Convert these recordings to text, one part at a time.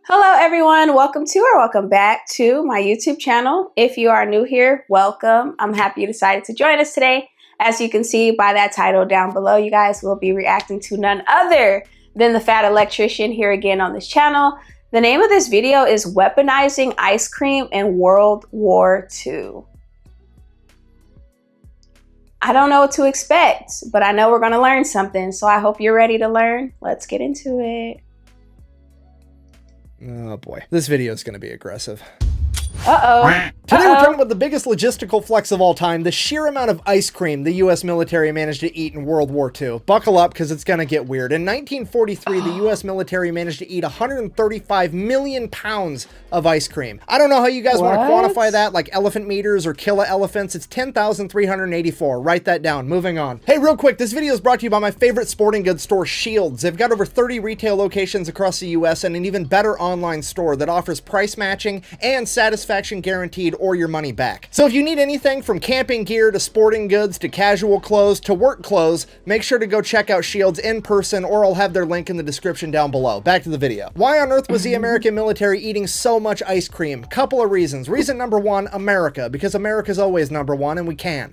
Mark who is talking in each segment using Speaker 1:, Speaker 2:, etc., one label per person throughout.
Speaker 1: Hello everyone, welcome to or welcome back to my YouTube channel. If you are new here, welcome. I'm happy you decided to join us today. As you can see by that title down below, you guys will be reacting to none other than the Fat Electrician here again on this channel. The name of this video is Weaponizing Ice Cream in World War II. I don't know what to expect, but I know we're going to learn something, so I hope you're ready to learn. Let's get into it.
Speaker 2: Oh boy, this video is going to be aggressive.
Speaker 1: Uh-oh.
Speaker 2: Today we're talking about the biggest logistical flex of all time, the sheer amount of ice cream the US military managed to eat in World War II. Buckle up because it's going to get weird. In 1943, the US military managed to eat 135 million pounds of ice cream. I don't know how you guys want to quantify that, like elephant meters or kilo-elephants. It's 10,384. Write that down. Moving on. Hey, real quick, this video is brought to you by my favorite sporting goods store, Shields. They've got over 30 retail locations across the US and an even better online store that offers price matching and satisfaction guaranteed or your money back. So if you need anything from camping gear to sporting goods to casual clothes to work clothes, make sure to go check out Shields in person, or I'll have their link in the description down below. Back to the video. Why on earth was the American military eating so much ice cream? Couple of reasons. Reason number one, America, because America's always number one and we can.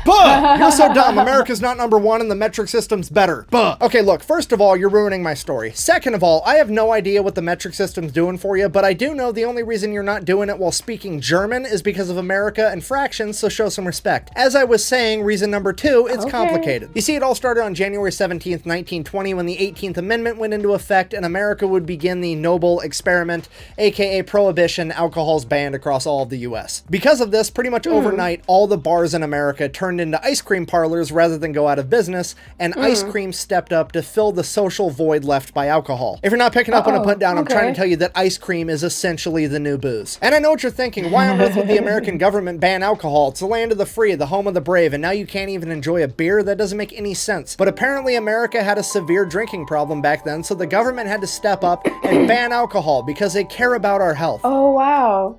Speaker 2: Buh! You're so dumb. America's not number one and the metric system's better. Buh! Okay, look, first of all, you're ruining my story. Second of all, I have no idea what the metric system's doing for you, but I do know the only reason you're not doing it while speaking German is because of America and fractions, so show some respect. As I was saying, reason number two, it's complicated. You see, it all started on January 17th, 1920, when the 18th Amendment went into effect and America would begin the noble experiment, aka prohibition. Alcohol's banned across all of the US. Because of this, pretty much overnight, all the bars in America turned into ice cream parlors rather than go out of business, and ice cream stepped up to fill the social void left by alcohol. If you're not picking up on a put down, I'm trying to tell you that ice cream is essentially the new booze. And I know what you're thinking, why on earth would the American government ban alcohol? It's the land of the free, the home of the brave, and now you can't even enjoy a beer? That doesn't make any sense. But apparently America had a severe drinking problem back then, so the government had to step up and ban alcohol because they care about our health.
Speaker 1: Oh, wow.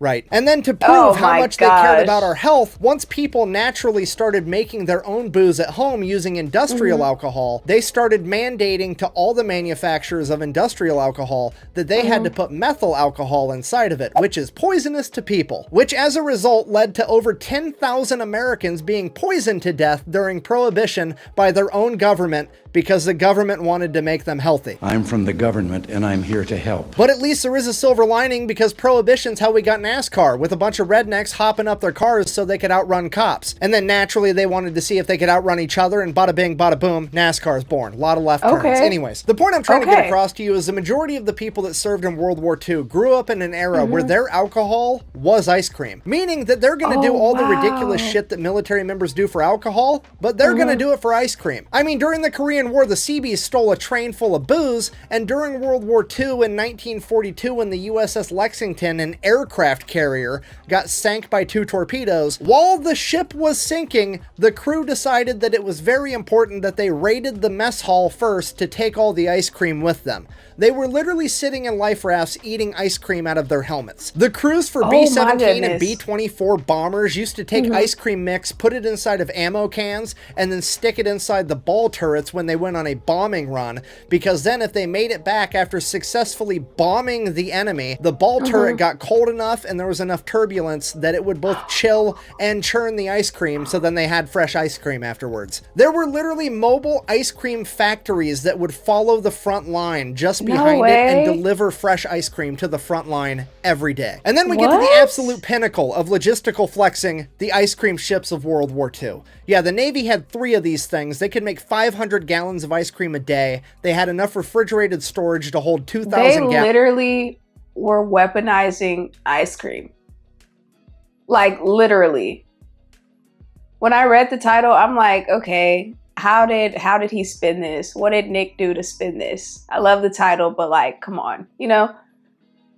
Speaker 2: Right. And then to prove how much they cared about our health, once people naturally started making their own booze at home using industrial alcohol, they started mandating to all the manufacturers of industrial alcohol that they had to put methyl alcohol inside of it, which is poisonous to people, which as a result led to over 10,000 Americans being poisoned to death during Prohibition by their own government because the government wanted to make them healthy.
Speaker 3: I'm from the government and I'm here to help.
Speaker 2: But at least there is a silver lining, because Prohibition's how we got NASCAR, with a bunch of rednecks hopping up their cars so they could outrun cops. And then naturally they wanted to see if they could outrun each other, and bada bing, bada boom, NASCAR's born. A lot of left turns. Anyways, the point I'm trying to get across to you is the majority of the people that served in World War II grew up in an era where their alcohol was ice cream. Meaning that they're gonna do all the ridiculous shit that military members do for alcohol, but they're gonna do it for ice cream. I mean, during the Korean War, the Seabees stole a train full of booze, and during World War II in 1942, when the USS Lexington, an aircraft carrier, got sank by 2 torpedoes, while the ship was sinking, the crew decided that it was very important that they raided the mess hall first to take all the ice cream with them. They were literally sitting in life rafts eating ice cream out of their helmets. The crews for B-17 and B-24 bombers used to take ice cream mix, put it inside of ammo cans, and then stick it inside the ball turrets when they went on a bombing run, because then if they made it back after successfully bombing the enemy, the ball turret got cold enough and there was enough turbulence that it would both chill and churn the ice cream, so then they had fresh ice cream afterwards. There were literally mobile ice cream factories that would follow the front line just behind it and deliver fresh ice cream to the front line every day. And then we get to the absolute pinnacle of logistical flexing, the ice cream ships of World War II. Yeah, the Navy had 3 of these things. They could make 500 gallons of ice cream a day. They had enough refrigerated storage to hold 2,000 gallons.
Speaker 1: They literally were weaponizing ice cream. Like, literally. When I read the title, I'm like, okay, how did he spin this? What did Nick do to spin this? I love the title, but like, come on, you know?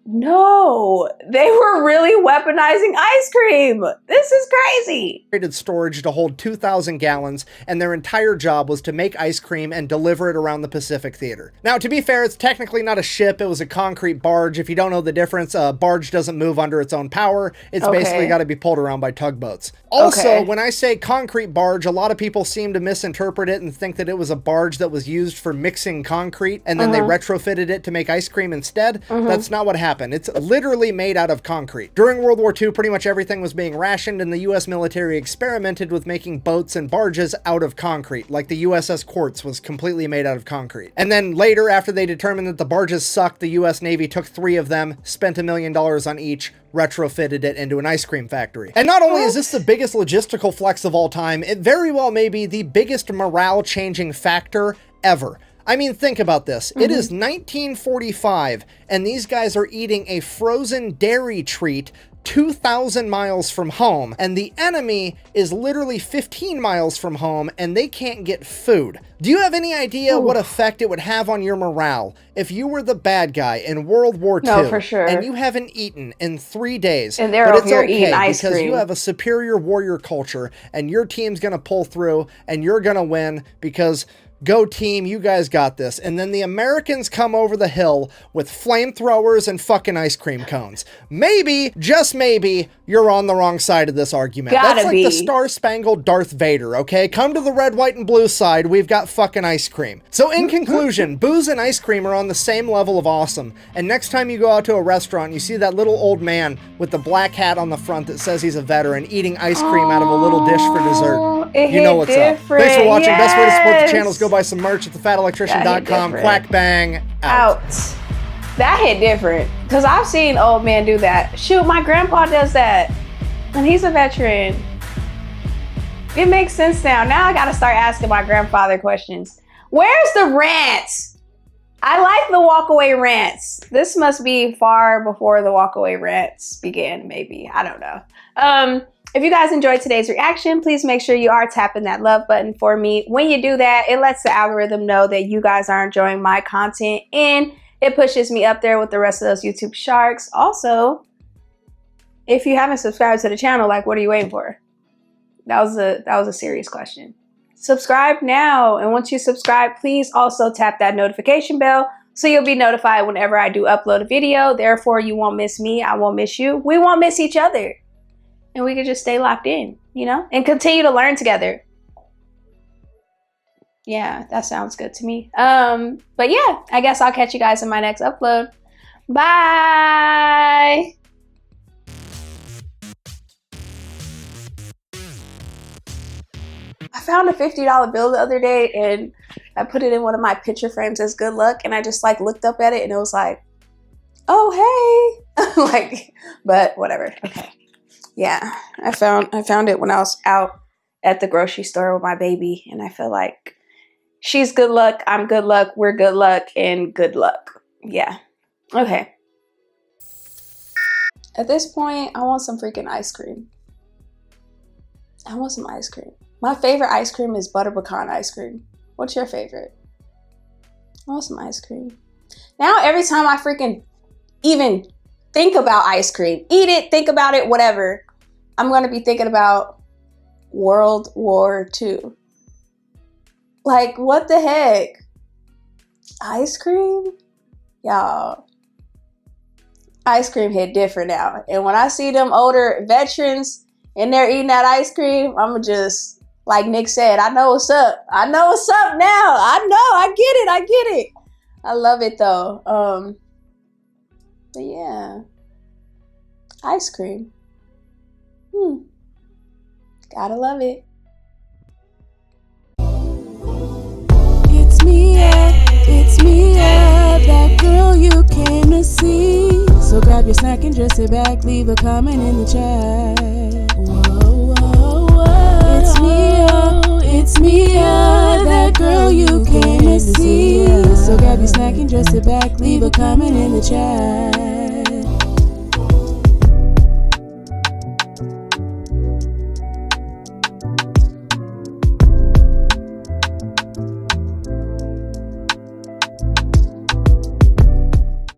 Speaker 1: No, they were really weaponizing ice cream. This is crazy.
Speaker 2: Storage to hold 2,000 gallons, and their entire job was to make ice cream and deliver it around the Pacific Theater. Now, to be fair, it's technically not a ship. It was a concrete barge. If you don't know the difference, a barge doesn't move under its own power. It's basically got to be pulled around by tugboats. Also, when I say concrete barge, a lot of people seem to misinterpret it and think that it was a barge that was used for mixing concrete, and then they retrofitted it to make ice cream instead. That's not what happened. It's literally made out of concrete. During World War II, pretty much everything was being rationed, and the U.S. military experimented with making boats and barges out of concrete, like the USS Quartz was completely made out of concrete. And then later, after they determined that the barges sucked, the U.S. Navy took 3 of them, spent $1 million on each, retrofitted it into an ice cream factory. And not only is this the biggest logistical flex of all time, it very well may be the biggest morale-changing factor ever. I mean, think about this. It is 1945, and these guys are eating a frozen dairy treat 2,000 miles from home, and the enemy is literally 15 miles from home, and they can't get food. Do you have any idea what effect it would have on your morale if you were the bad guy in World War II?
Speaker 1: No, for sure.
Speaker 2: And you haven't eaten in 3 days,
Speaker 1: and they're
Speaker 2: but
Speaker 1: over
Speaker 2: it's
Speaker 1: here
Speaker 2: okay
Speaker 1: eating ice
Speaker 2: because
Speaker 1: cream.
Speaker 2: you have a superior warrior culture, and your team's gonna pull through, and you're gonna win because go team, you guys got this. And then the Americans come over the hill with flamethrowers and fucking ice cream cones. Maybe, just maybe, you're on the wrong side of this argument. That's like the Star-Spangled Darth Vader, okay? Come to the red, white, and blue side, we've got fucking ice cream. So in conclusion, booze and ice cream are on the same level of awesome. And next time you go out to a restaurant, you see that little old man with the black hat on the front that says he's a veteran eating ice cream out of a little dish for dessert. You know what's up. Thanks for watching. Best way to support the channel is go buy some merch at thefatelectrician.com. Quack bang out.
Speaker 1: That hit different because I've seen old men do that. Shoot, my grandpa does that and he's a veteran. It makes sense now. Now I gotta start asking my grandfather questions. Where's the rants? I like the walkaway rants. This must be far before the walkaway rants began, maybe. I don't know. If you guys enjoyed today's reaction, please make sure you are tapping that love button for me. When you do that, it lets the algorithm know that you guys are enjoying my content and it pushes me up there with the rest of those YouTube sharks. Also, if you haven't subscribed to the channel, like, what are you waiting for? That was a serious question. Subscribe now, and once you subscribe, please also tap that notification bell so you'll be notified whenever I do upload a video. Therefore, you won't miss me, I won't miss you, we won't miss each other. And we can just stay locked in, you know, and continue to learn together. Yeah, that sounds good to me. But yeah, I guess I'll catch you guys in my next upload. Bye. I found a $50 bill the other day and I put it in one of my picture frames as good luck. And I just like looked up at it and it was like, oh, hey, like, but whatever. Okay. Yeah, I found it when I was out at the grocery store with my baby, and I feel like she's good luck, I'm good luck, we're good luck, and good luck. Yeah. Okay. At this point, I want some freaking ice cream. I want some ice cream. My favorite ice cream is butter pecan ice cream. What's your favorite? I want some ice cream. Now every time I freaking even think about ice cream, eat it, think about it, whatever, I'm going to be thinking about World War II. Like, what the heck? Ice cream? Y'all. Ice cream hit different now. And when I see them older veterans and they're eating that ice cream, I'm just, like Nick said, I know what's up. I know what's up now. I get it. I love it though. But yeah. Ice cream. Gotta love it. It's Miaaaa, that girl you came to see. So grab your snack and just sit back, leave a comment in the chat. Whoa, whoa, whoa. It's Miaaaa, that girl you came to see. So grab your snack and just sit back, leave a comment in the chat.